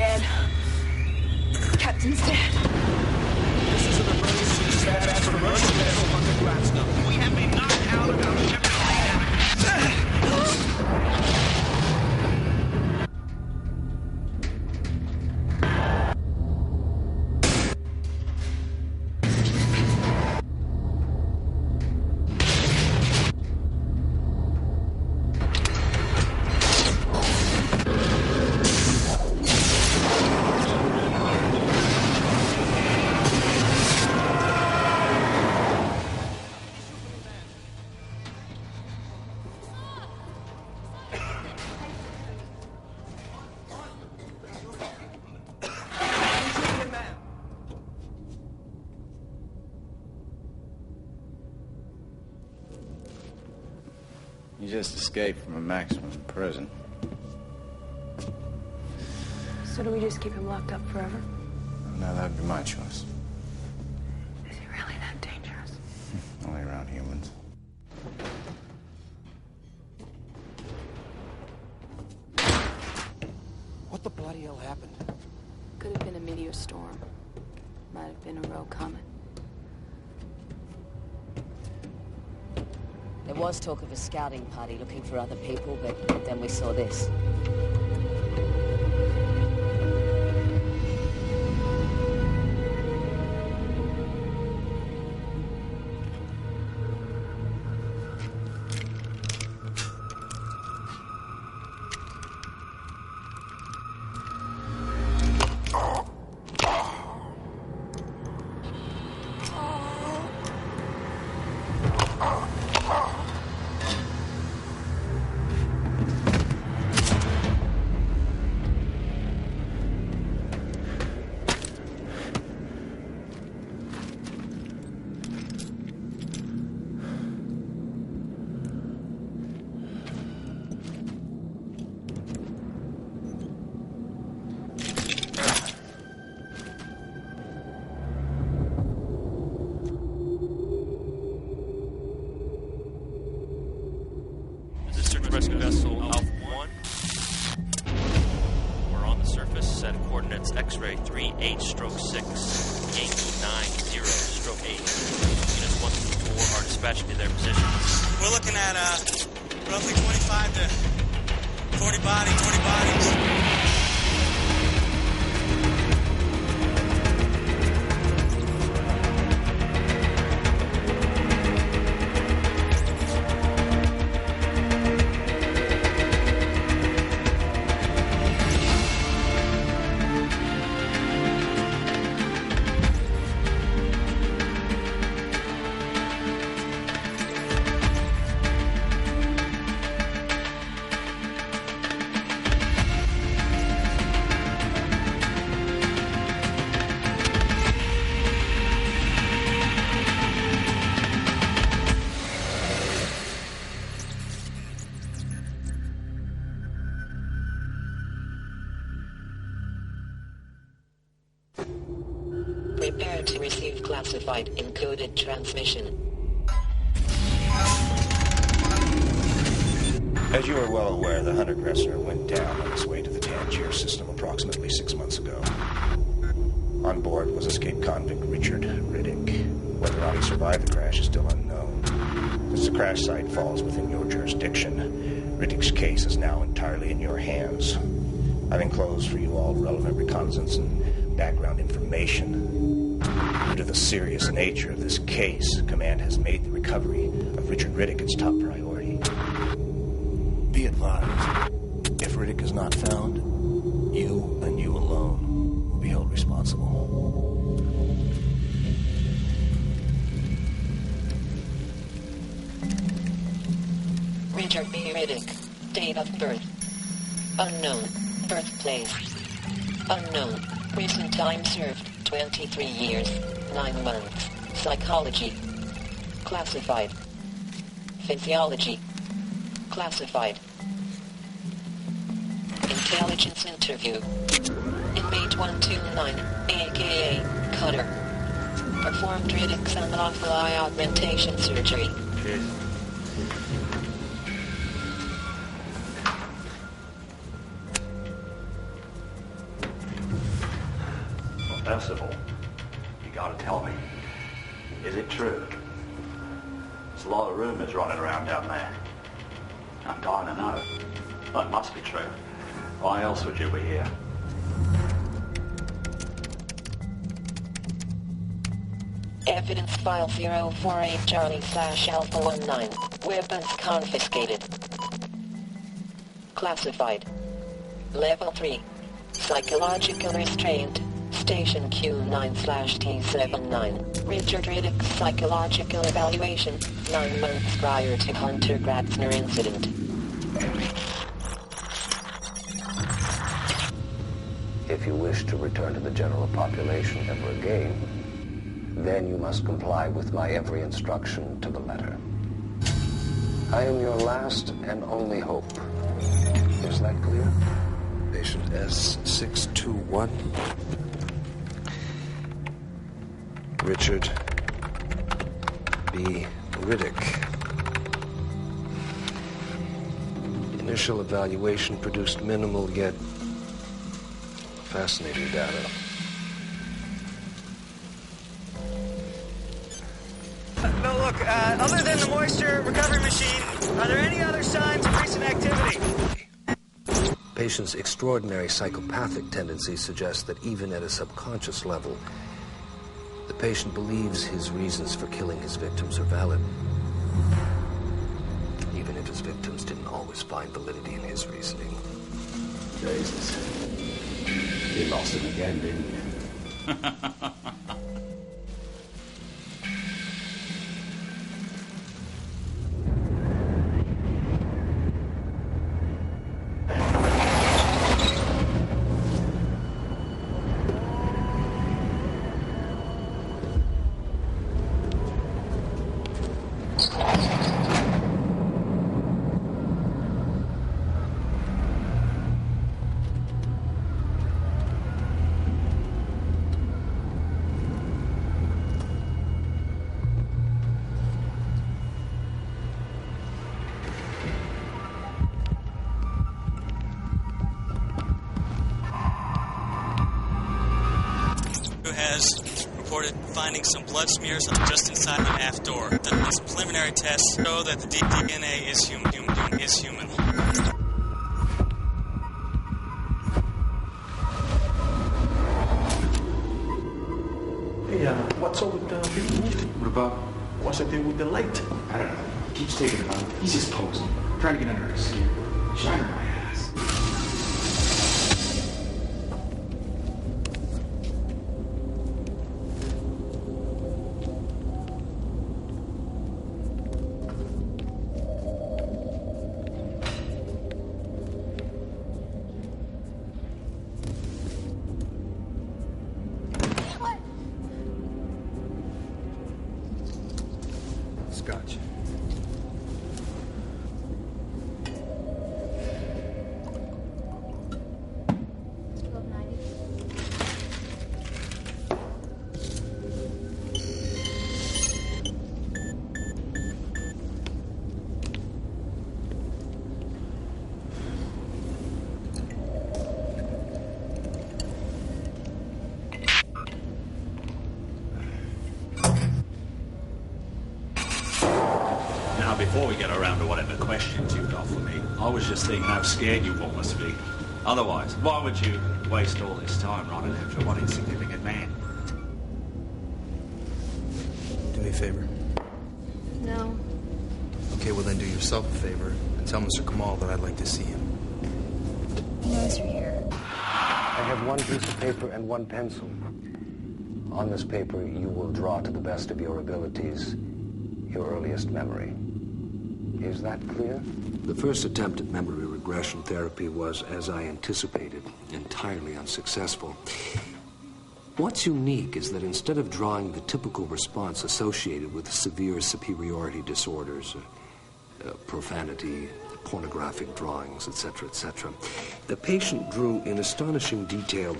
dead. Captain's dead. This is an emergency status for commercial vessel under Gladstone. We have been knocked out of our ship. You just escaped from a maximum prison. So do we just keep him locked up forever? No, that'd be my choice. Is he really that dangerous? Only around humans. What the bloody hell happened? Could have been a meteor storm. Might have been a rogue comet. There was talk of a scouting party looking for other people, but then we saw this. Rescue vessel Alpha 1. We're on the surface at coordinates X-ray 38/6, Yankee 90/8. Units 1 through 4 are dispatching to their positions. We're looking at roughly 25 to 40 bodies. Prepare to receive classified encoded transmission. As you are well aware, the Hunter-Gresser went down on its way to the Tangier system approximately 6 months ago. On board was escaped convict Richard Riddick. Whether or not he survived the crash is still unknown. Since the crash site falls within your jurisdiction, Riddick's case is now entirely in your hands. I've enclosed for you all relevant reconnaissance and background information. Due to the serious nature of this case, Command has made the recovery of Richard Riddick its top priority. Be advised, if Riddick is not found, you and you alone will be held responsible. Richard B. Riddick. Date of birth unknown. Birthplace unknown. Recent time served 23 years, 9 months. Psychology classified. Physiology classified. Intelligence interview. Inmate 129, a.k.a. Cutter. Performed Riddick's unlawful eye augmentation surgery. Cheers. Percival, you gotta tell me, is it true? There's a lot of rumors running around down there. I'm dying to know. Well, it must be true. Why else would you be here? Evidence file 048 Charlie/Alpha 19. Weapons confiscated. Classified. Level 3. Psychological restraint. Station Q9/T79. Richard Riddick's psychological evaluation. 9 months prior to Hunter Gratzner incident. If you wish to return to the general population ever again, then you must comply with my every instruction to the letter. I am your last and only hope. Is that clear? Patient S621. Richard B. Riddick. Initial evaluation produced minimal yet fascinating data. No, look, other than the moisture recovery machine, are there any other signs of recent activity? Patient's extraordinary psychopathic tendencies suggest that even at a subconscious level, the patient believes his reasons for killing his victims are valid, even if his victims didn't always find validity in his reasoning. Jesus. You lost him again, didn't you? Has reported finding some blood smears just inside the aft door. These preliminary tests show that the DNA is human. Hey, what's up with people moving? What about? What's the deal with the light? I don't know. He keeps taking it out. He's just posing. Trying to get under her skin. Shining my ass. Scotch. Before we get around to whatever questions you'd offer me, I was just thinking how scared you all must be. Otherwise, why would you waste all this time running after one insignificant man? Do me a favor. No. Okay, well then do yourself a favor and tell Mr. Kamal that I'd like to see him. He knows you're here. I have one piece of paper and one pencil. On this paper, you will draw to the best of your abilities your earliest memory. Is that clear? The first attempt at memory regression therapy was, as I anticipated, entirely unsuccessful. What's unique is that instead of drawing the typical response associated with severe superiority disorders, profanity, pornographic drawings, etc., the patient drew in astonishing detail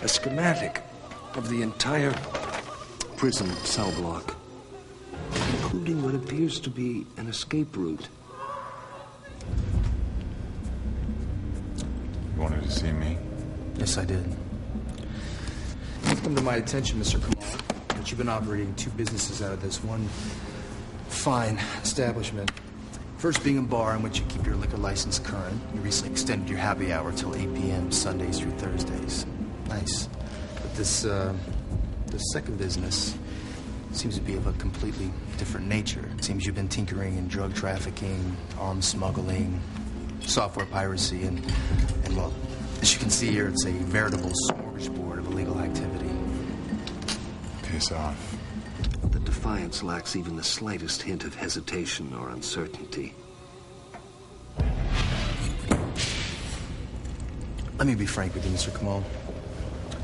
a schematic of the entire prison cell block, including what appears to be an escape route. You wanted to see me? Yes, I did. come to my attention, Mr. Kamal, that you've been operating two businesses out of this one fine establishment. First being a bar in which you keep your liquor license current. You recently extended your happy hour till 8 p.m. Sundays through Thursdays. Nice. But this second business seems to be of a completely different nature. It seems you've been tinkering in drug trafficking, arms smuggling, software piracy, and well, as you can see here, it's a veritable smorgasbord of illegal activity. Piss off. The Defiance lacks even the slightest hint of hesitation or uncertainty. Let me be frank with you, Mr. Kamal.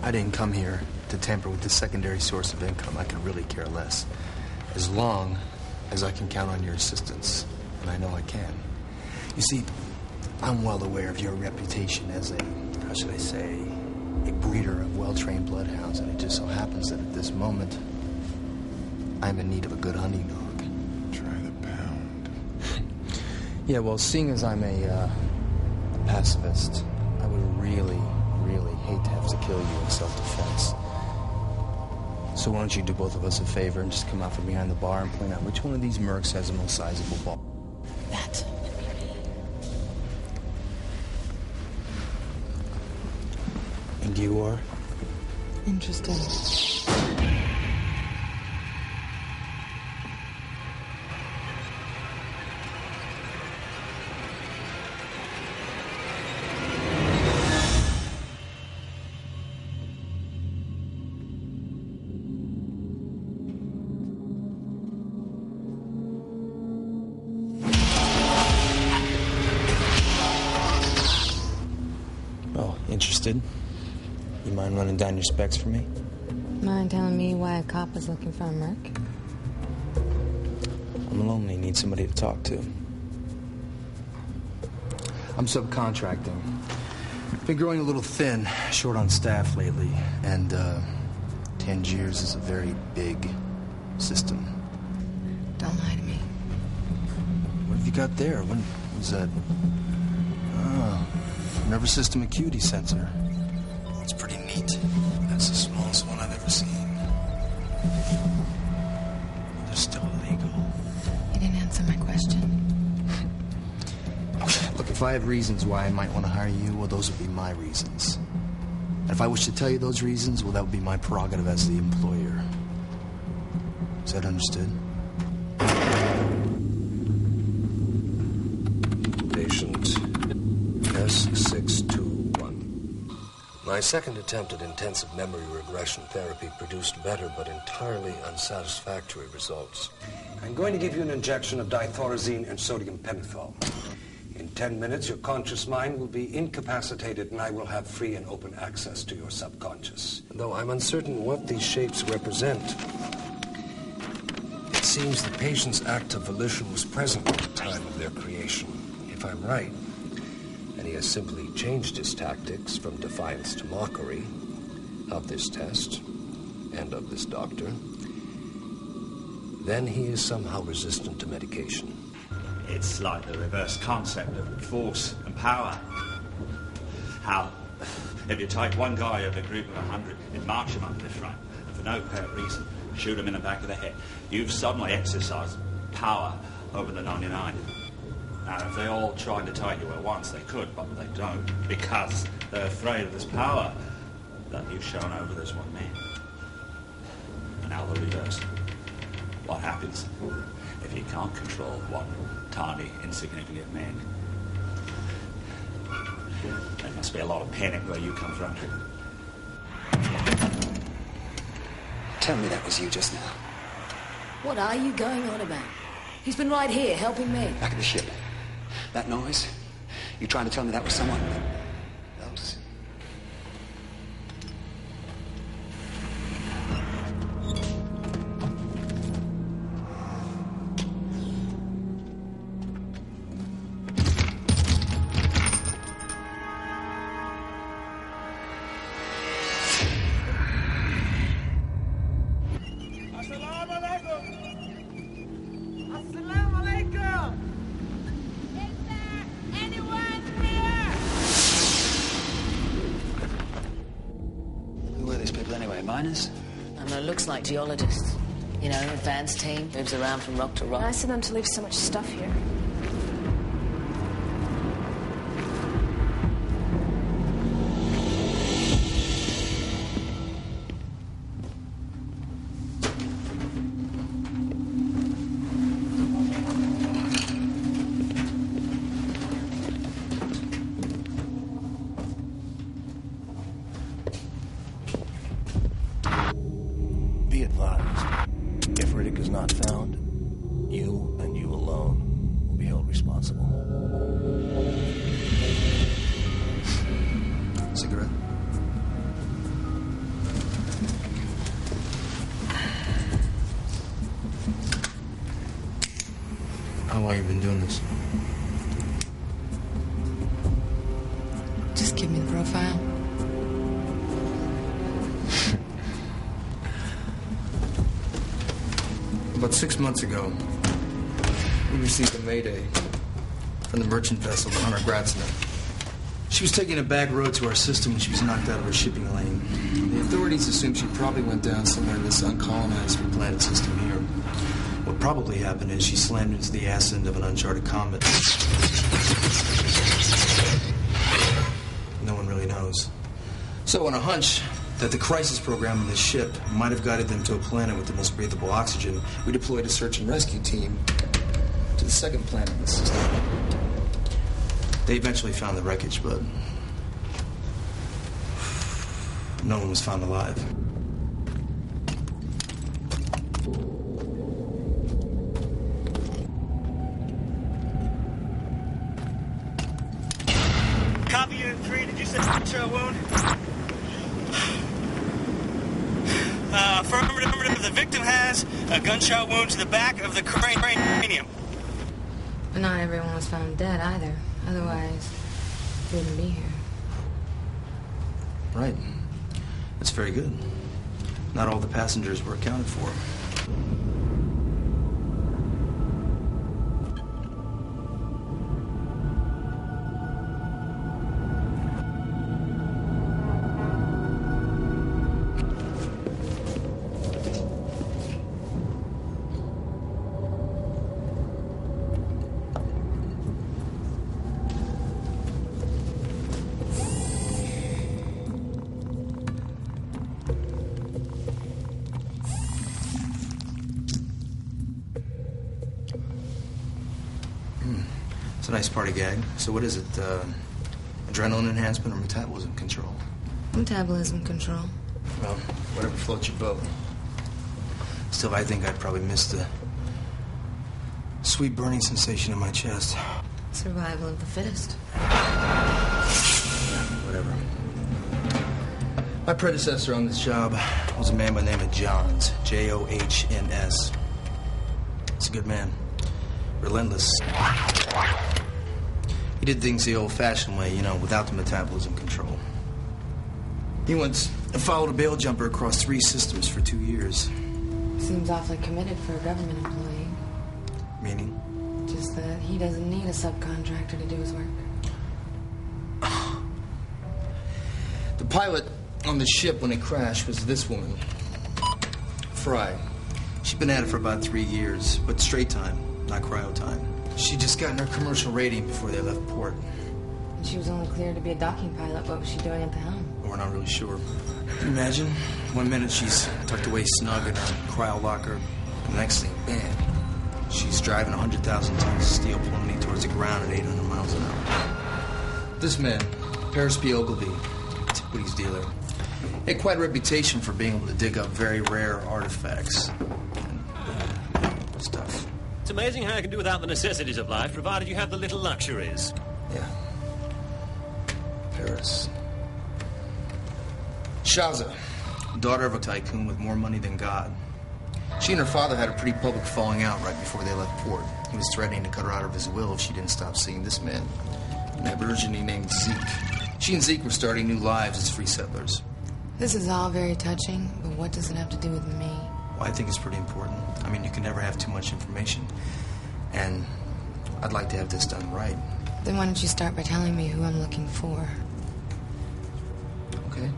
I didn't come here to tamper with this secondary source of income. I could really care less. As long as I can count on your assistance, and I know I can. You see, I'm well aware of your reputation as a, how should I say, a breeder of well-trained bloodhounds, and it just so happens that at this moment, I'm in need of a good hunting dog. Try the pound. Yeah, well, seeing as I'm a pacifist, I would really hate to have to kill you in self-defense. So why don't you do both of us a favor and just come out from behind the bar and point out which one of these mercs has the most sizable ball? That. And you are? Interesting. Interested? You mind running down your specs for me? Mind telling me why a cop is looking for a merc? I'm lonely, need somebody to talk to. I'm subcontracting. Been growing a little thin, short on staff lately, and Tangiers is a very big system. Don't lie to me. What have you got there? What was that? Oh, nervous system acuity sensor. It's pretty neat. That's the smallest one I've ever seen. They're still illegal. You didn't answer my question. Look, if I have reasons why I might want to hire you, well, those would be my reasons. And if I wish to tell you those reasons, well, that would be my prerogative as the employer. Is that understood? Patient S621. My second attempt at intensive memory regression therapy produced better but entirely unsatisfactory results. I'm going to give you an injection of dithorazine and sodium pentothal. In 10 minutes, your conscious mind will be incapacitated and I will have free and open access to your subconscious. Though I'm uncertain what these shapes represent, it seems the patient's act of volition was present at the time of their creation, if I'm right. And he has simply changed his tactics from defiance to mockery of this test and of this doctor. Then he is somehow resistant to medication. It's like the reverse concept of force and power. How, if you take one guy of a group of 100 and march him up the front for no apparent reason, shoot him in the back of the head, you've suddenly exercised power over the 99. Now, if they all tried to take you at once, they could, but they don't, because they're afraid of this power that you've shown over this one man. And now the reverse. What happens if you can't control one tiny, insignificant man? There must be a lot of panic where you come from. Tell me that was you just now. What are you going on about? He's been right here helping me. Back of the ship. That noise? You trying to tell me that was someone else? miners? And it looks like geologists. You know, advanced team, moves around from rock to rock. Nice of them to leave so much stuff here. Be advised, if Riddick is not found, you and you alone will be held responsible. Cigarette? How long have you been doing this? Just give me the profile. About 6 months ago, we received a mayday from the merchant vessel, the Hunter Gratzner. She was taking a back road to our system when she was knocked out of her shipping lane. The authorities assumed she probably went down somewhere in this uncolonized planet system here. What probably happened is she slammed into the ass end of an uncharted comet. No one really knows. So on a hunch that the crisis program on this ship might have guided them to a planet with the most breathable oxygen, we deployed a search and rescue team to the second planet in the system. They eventually found the wreckage, but no one was found alive. Copy Unit 3, did you say gunshot wound? Affirmative. The victim has a gunshot wound to the back of the cranium. But not everyone was found dead either. Otherwise, we wouldn't be here. Right. That's very good. Not all the passengers were accounted for. It's a nice party gag. So what is it? Adrenaline enhancement or metabolism control? Metabolism control. Well, whatever floats your boat. Still, I think I'd probably miss the sweet burning sensation in my chest. Survival of the fittest. Whatever. My predecessor on this job was a man by the name of Johns. Johns. He's a good man. Relentless. He did things the old-fashioned way, you know, without the metabolism control. He once followed a bail jumper across 3 systems for 2 years. Seems awfully committed for a government employee. Meaning? Just that he doesn't need a subcontractor to do his work. The pilot on the ship when it crashed was this woman, Fry. She'd been at it for about 3 years, but straight time, not cryo time. She'd just gotten her commercial rating before they left port. And she was only cleared to be a docking pilot. What was she doing at the helm? We're not really sure. Can you imagine? 1 minute she's tucked away snug in her cryo locker. The next thing, bam. She's driving 100,000 tons of steel plummeting towards the ground at 800 miles an hour. This man, Paris P. Ogilvy, antiquities dealer, had quite a reputation for being able to dig up very rare artifacts and stuff. It's amazing how you can do without the necessities of life, provided you have the little luxuries. Yeah. Paris. Shaza, daughter of a tycoon with more money than God. She and her father had a pretty public falling out right before they left port. He was threatening to cut her out of his will if she didn't stop seeing this man, an Aborigine named Zeke. She and Zeke were starting new lives as free settlers. This is all very touching, but what does it have to do with me? Well, I think it's pretty important. I mean, you can never have too much information. And I'd like to have this done right. Then why don't you start by telling me who I'm looking for? Okay.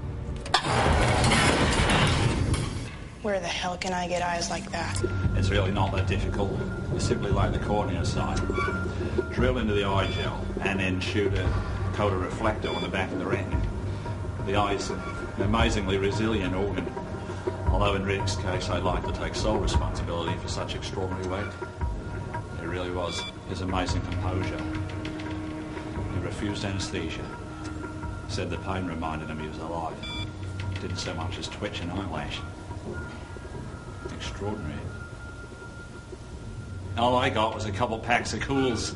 Where the hell can I get eyes like that? It's really not that difficult. You simply lay the cornea aside, drill into the eye gel, and then shoot a coda reflector on the back of the retina. The eye is an amazingly resilient organ, although in Riddick's case I'd like to take sole responsibility for such extraordinary weight. It really was his amazing composure. He refused anesthesia. Said the pain reminded him he was alive. Didn't so much as twitch an eyelash. Extraordinary. All I got was a couple packs of cools.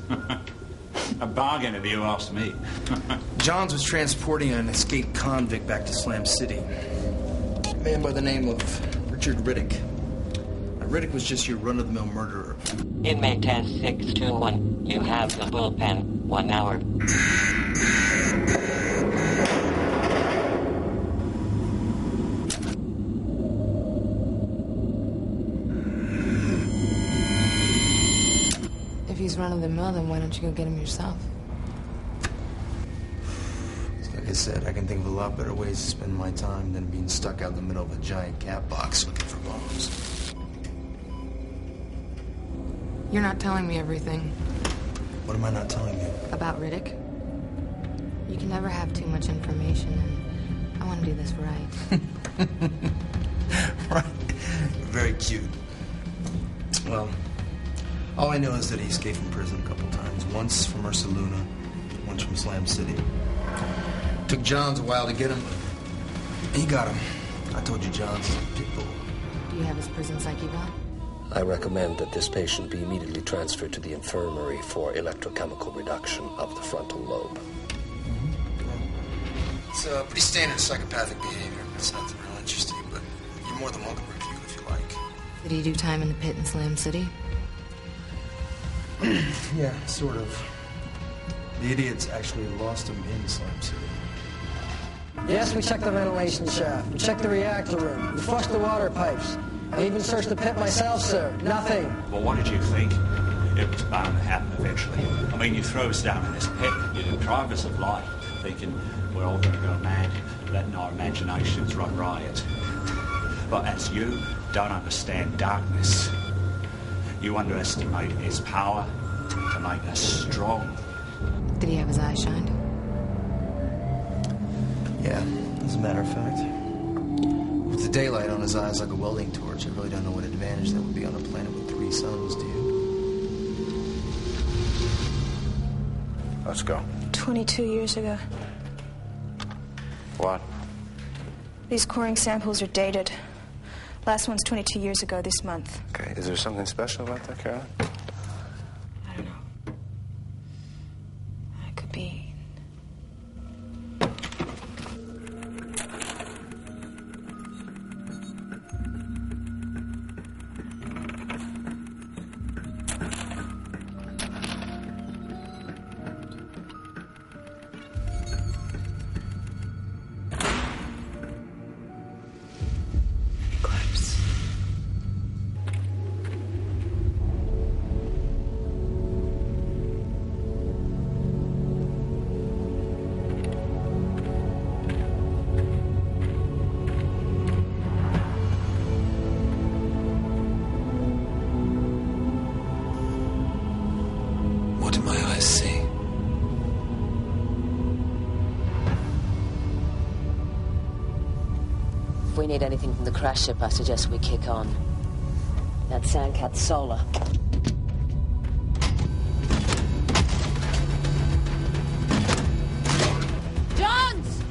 A bargain if you ask me. Johns was transporting an escaped convict back to Slam City. A man by the name of Richard Riddick. Now, Riddick was just your run-of-the-mill murderer. Inmate test 621. You have the bullpen. 1 hour. If he's run-of-the-mill, then why don't you go get him yourself? Like I said, I can think of a lot better ways to spend my time than being stuck out in the middle of a giant cat box looking for bombs. You're not telling me everything. What am I not telling you? About Riddick? You can never have too much information, and I want to do this right. Right. Very cute. Well, all I know is that he escaped from prison a couple times. Once from Ursa Luna, once from Slam City. Took Johns a while to get him, but he got him. I told you Johns is a pit bull. Do you have his prison psyche bot? I recommend that this patient be immediately transferred to the infirmary for electrochemical reduction of the frontal lobe. It's pretty standard psychopathic behavior. It's nothing real interesting, but you're more than welcome to review if you like. Did he do time in the pit in Slam City? Yeah, sort of. The idiots actually lost him in Slam City. Yes, we checked the ventilation shaft. We checked the reactor room. We flushed the water pipes. I even searched the pit myself, sir. Nothing. Well, what did you think? It was bound to happen eventually. I mean, you throw us down in this pit, you deprive us of light, thinking we're all going to go mad, letting our imaginations run riot. But as you don't understand darkness, you underestimate its power to make us strong. Did he have his eyes shined? Yeah, as a matter of fact. With the daylight on his eyes like a welding torch, I really don't know what advantage that would be on a planet with 3 suns, do you? Let's go. 22 years ago. What? These coring samples are dated. Last one's 22 years ago this month. Okay, is there something special about that, Carolyn? I don't know. It could be. What do my eyes see? If we need anything from the crash ship, I suggest we kick on. That Sandcat's solar. Johns!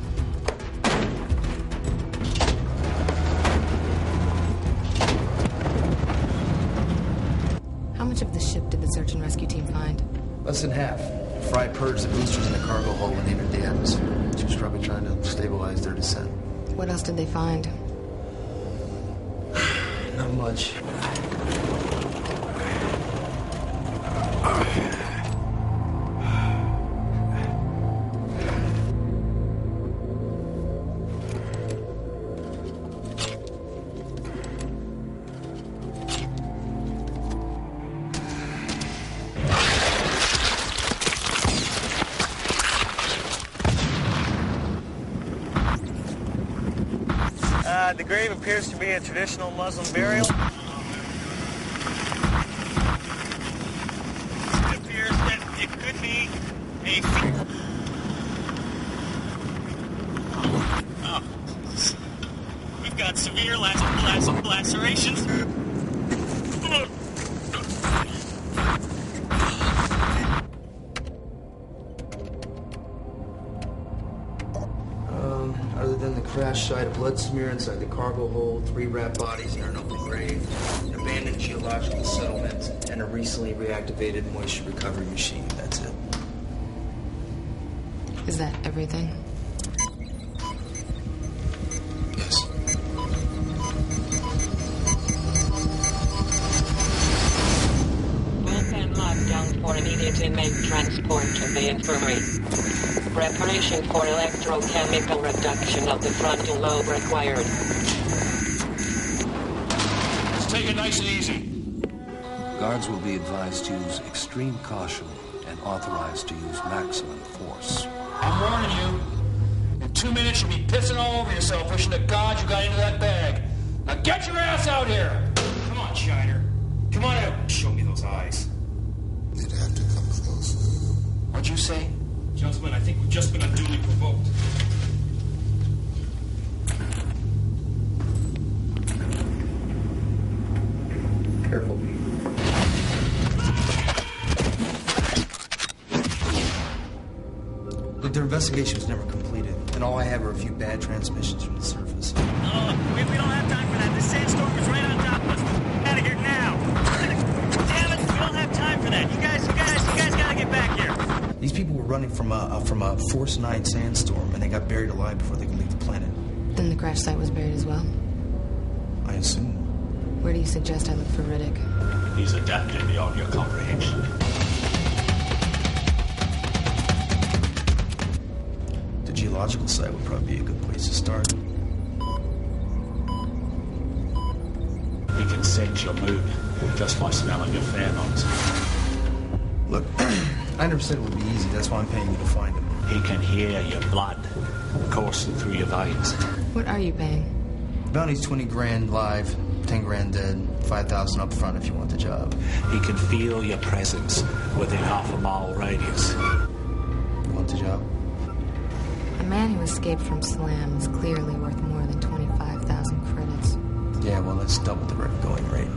How much of the ship did the search and rescue team find? Less than half. Fry purged the boosters in the cargo hold when they entered the atmosphere. She was probably trying to stabilize their descent. What else did they find? Not much. The grave appears to be a traditional Muslim burial. It appears that it could be a... Oh. We've got severe lacerations. Other than the crash site, a blood smear inside the cargo hold, 3 wrapped bodies near an open grave, an abandoned geological settlement, and a recently reactivated moisture recovery machine. That's it. Is that everything? Yes. Welcome lockdown for immediate inmate transport to the infirmary. Preparation for electrochemical reduction of the frontal lobe required. Let's take it nice and easy. Guards will be advised to use extreme caution and authorized to use maximum force. I'm warning you. In 2 minutes, you'll be pissing all over yourself, wishing to God you got into that bag. Now get your ass out here! Come on, Shiner. Come on out and show me those eyes. You'd have to come closer. What'd you say? Gentlemen, I think we've just been unduly provoked. Careful. Look, their investigation was never completed, and all I have are a few bad transmissions from the surface. We don't have time for that. The sandstorm is right on top of us. Out of here now. Damn it, we don't have time for that. You guys gotta get back here. These people were running from a Force 9 sandstorm, and they got buried alive before they could leave the planet. Then the crash site was buried as well? I assume. Where do you suggest I look for Riddick? He's adapted beyond your comprehension. The geological site would probably be a good place to start. He can sense your mood just by smelling your pheromones. Look, I never said it would be easy. That's why I'm paying you to find him. He can hear your blood coursing through your veins. What are you paying? Bounty's 20 grand live, 10 grand dead, 5,000 up front if you want the job. He can feel your presence within half a mile radius. You want the job? A man who escaped from Slam is clearly worth more than 25,000 credits. Yeah, well, let's double the going rate.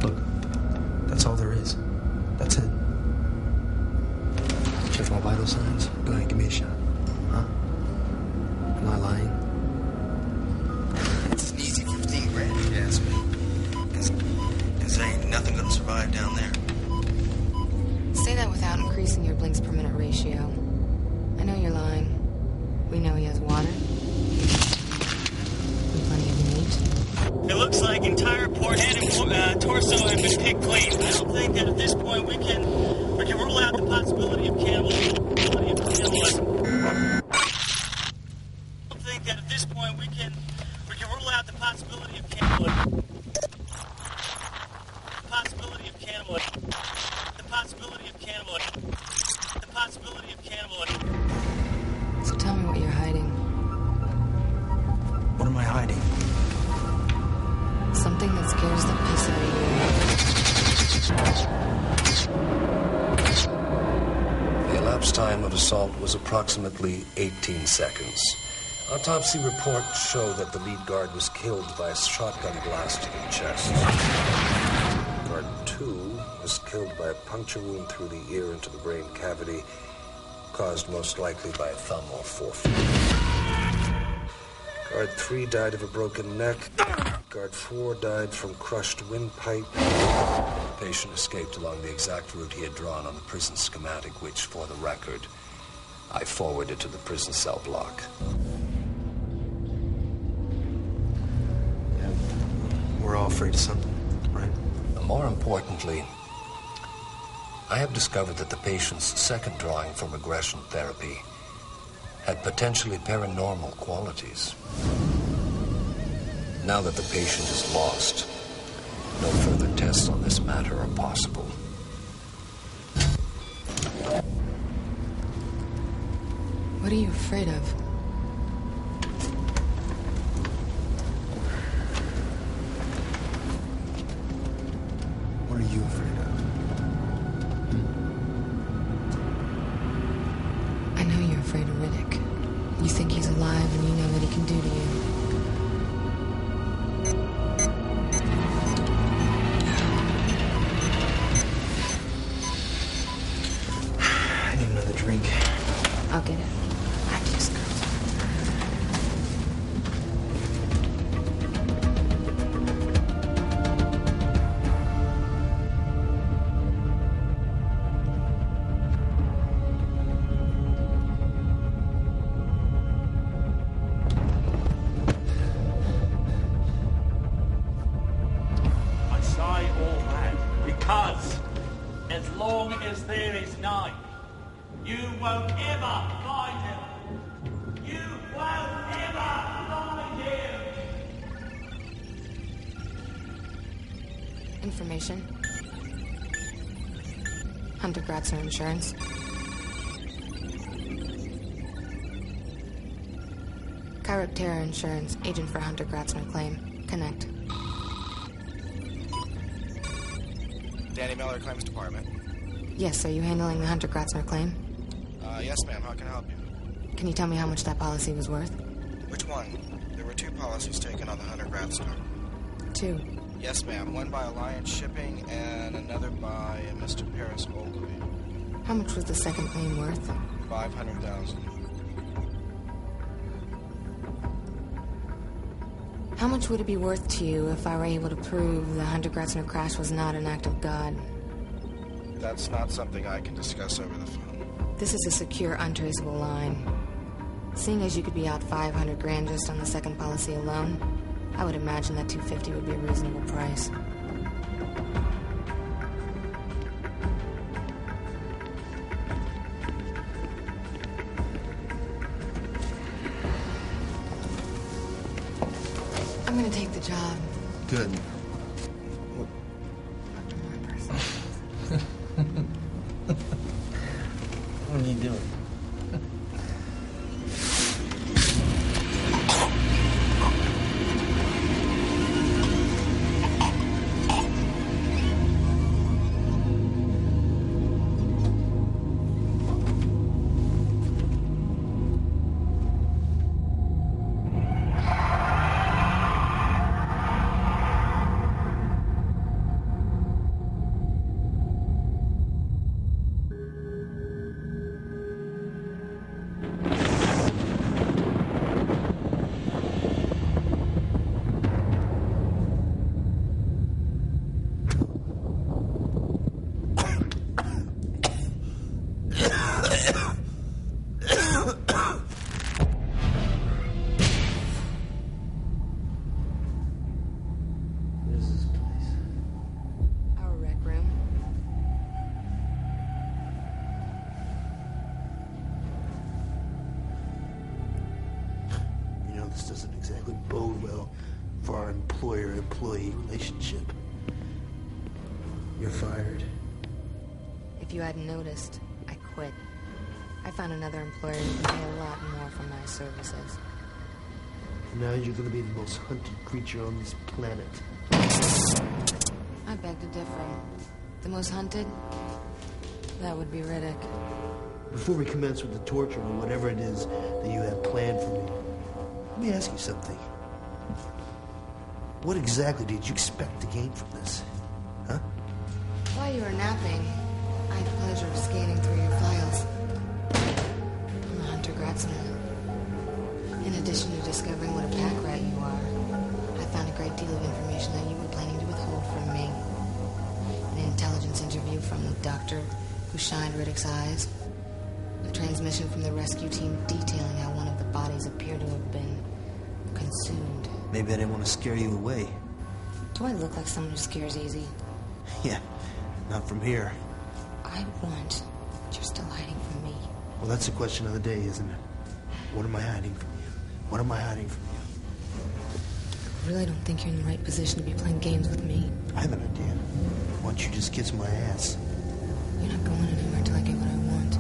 Look, that's all there is. That's it. Check my vital signs. Go ahead and give me a shot. Huh? Am I lying? It's an easy 15 grand if you ask me. Because there ain't nothing gonna survive down there. Say that without increasing your blinks per minute ratio. I know you're lying. We know he has water. And plenty of meat. It looks like entire head and torso have been picked clean. I don't think that at this point we can rule out the possibility of cannibalism. I don't think that at this point we can rule out the possibility of cannibalism. The possibility of cannibalism. The possibility of cannibalism. The possibility of cannibalism. So tell me what you're hiding. What am I hiding? Something that scares the piss out of The elapsed time of assault was approximately 18 seconds. Autopsy reports show that the lead guard was killed by a shotgun blast to the chest. Guard 2 was killed by a puncture wound through the ear into the brain cavity, caused most likely by a thumb or forefinger. Guard 3 died of a broken neck. Guard 4 died from crushed windpipe. The patient escaped along the exact route he had drawn on the prison schematic, which, for the record, I forwarded to the prison cell block. Yeah, we're all afraid of something, right? More importantly, I have discovered that the patient's second drawing from regression therapy had potentially paranormal qualities. Now that the patient is lost, no further tests on this matter are possible. What are you afraid of? What are you afraid of? I know you're afraid of Riddick. You think he's alive and you know what he can do to you. I need another drink. I'll get it. I just go. I say all that because as long as there is night, you won't ever find him. You won't ever find him. Information. Hunter Gratzner Insurance. Kyrok Terror Insurance, agent for Hunter Gratzner claim. Connect. Danny Miller, Claims Department. Yes, are you handling the Hunter Gratzner claim? Yes, ma'am. How can I help you? Can you tell me how much that policy was worth? Which one? There were 2 policies taken on the Hunter Gratzner. 2. Yes, ma'am. One by Alliance Shipping and another by Mr. Paris Ogilvy. How much was the second claim worth? $500,000. How much would it be worth to you if I were able to prove the Hunter Gratzner crash was not an act of God? That's not something I can discuss over the phone. This is a secure, untraceable line. Seeing as you could be out $500,000 just on the second policy alone, I would imagine that $250 would be a reasonable price. I'm gonna take the job. Good. What are you doing? Our rec room. You know, this doesn't exactly bode well for our employer-employee relationship. You're fired. If you hadn't noticed, I quit. I found another employer who can pay a lot more for my services. Now you're gonna be the most hunted creature on this planet. I beg to differ. The most hunted? That would be Riddick. Before we commence with the torture or whatever it is that you have planned for me, let me ask you something. What exactly did you expect to gain from this? Huh? While you were napping, I had the pleasure of scanning through your files. I'm a Hunter Gratzner. In addition to discovering what a pack rat you are, I found a great deal of information that you were planning to withhold from me. An intelligence interview from the doctor who shined Riddick's eyes. A transmission from the rescue team detailing how one of the bodies appeared to have been consumed. Maybe I didn't want to scare you away. Do I look like someone who scares easy? Yeah, not from here. I want what you're still hiding from me. Well, that's the question of the day, isn't it? What am I hiding from you? What am I hiding from you? I really don't think you're in the right position to be playing games with me. I have an idea. Why don't you just kiss my ass? You're not going anywhere until I get what I want.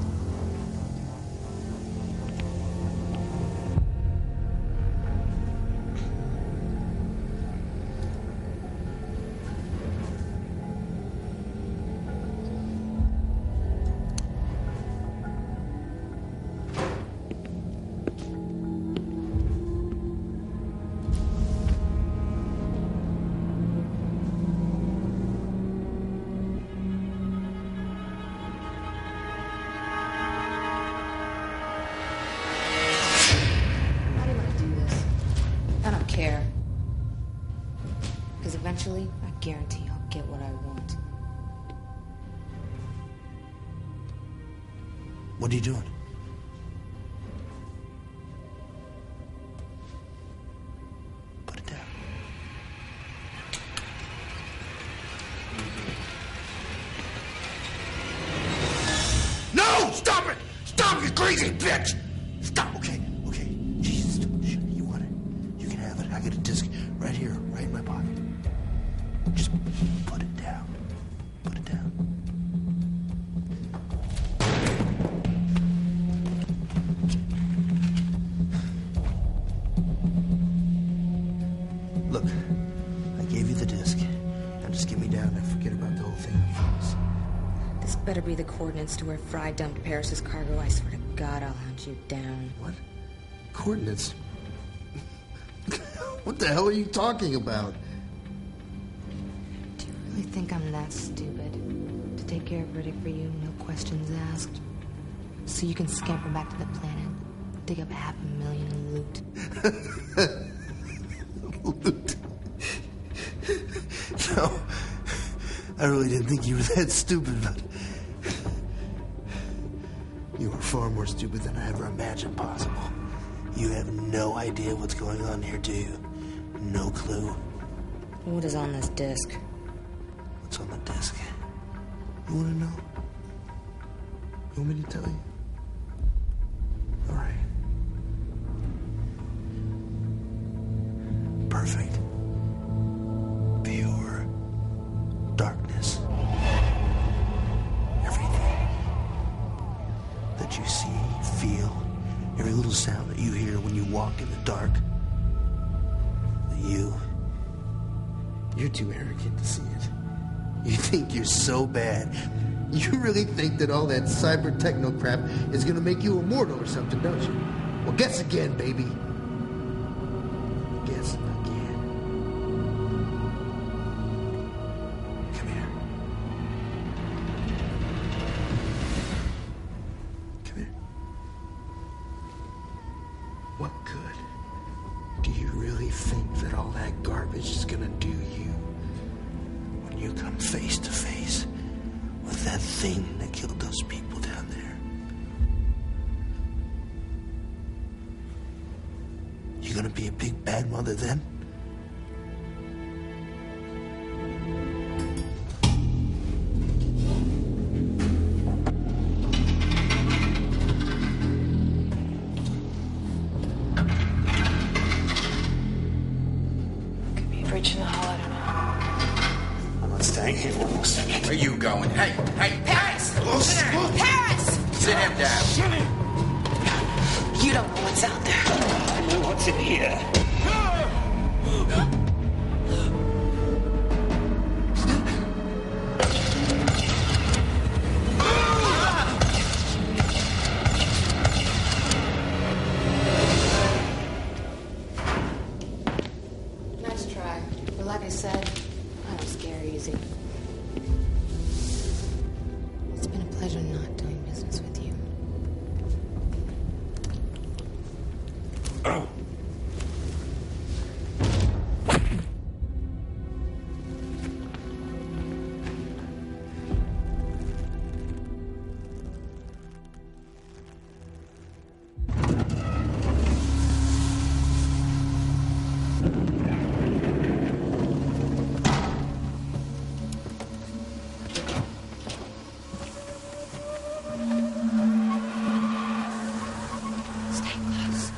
Eventually, I guarantee I'll get what I want. What are you doing? Put it down. No! Stop it! Stop, you crazy bitch! Stop! Okay. Jesus, you want it? You can have it. I got a disc right here, right in my pocket. Just put it down. Put it down. Look, I gave you the disc. Now just get me down and forget about the whole thing. This better be the coordinates to where Fry dumped Paris's cargo. I swear to God, I'll hunt you down. What? Coordinates? What the hell are you talking about? Do you really think I'm that stupid? To take care of Riddick for you, no questions asked? So you can scamper back to the planet, dig up $500,000 in loot. Loot? No, I really didn't think you were that stupid, but you were far more stupid than I ever imagined possible. You have no idea what's going on here, do you? No clue. What is on this disc? What's on the disc? You want to know? You want me to tell you? All right. Perfect. Pure darkness. Everything that you see, feel, every little sound that you hear when you walk in the dark. You're too arrogant to see it. You think you're so bad. You really think that all that cyber techno crap is gonna make you immortal or something, don't you? Well, guess again, baby. Guess again. Come here. Come here. What good do you really think that all that garbage is gonna do you when you come face to face with that thing that killed those people down there? You gonna be a big bad mother then? Could be breaching the hall, I don't know. I'm not staying here one more second. Where are you going? Hey! Paris! Paris! Sit him down. You don't know what's out there. I know what's in here. Nice try. But like I said, I don't scare easy. It's been a pleasure not doing business with you. Oh. Stay close.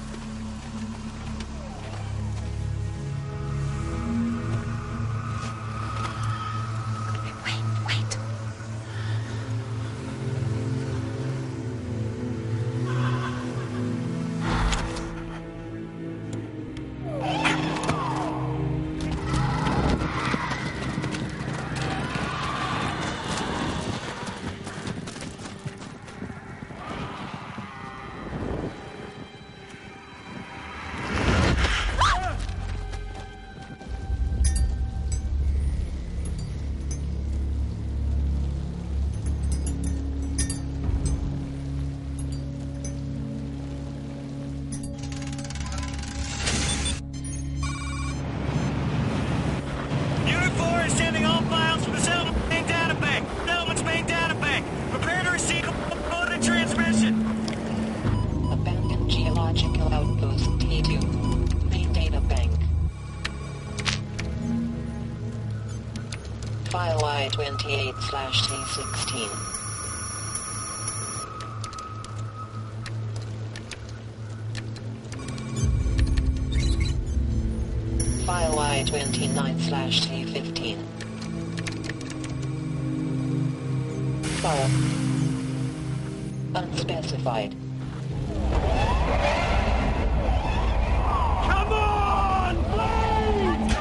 File outpost T2. Main data bank. File I-28/T16. File I-29/T15. File unspecified. Come on, please!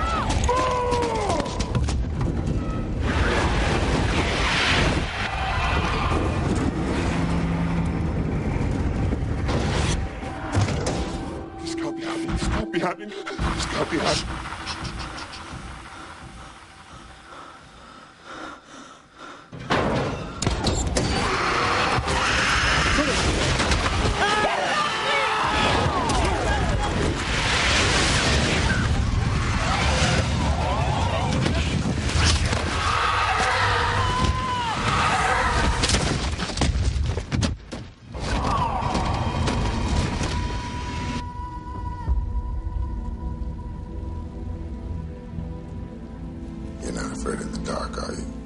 Scout behind me. Scout behind me. Scout behind me. You're not afraid of the dark, are you?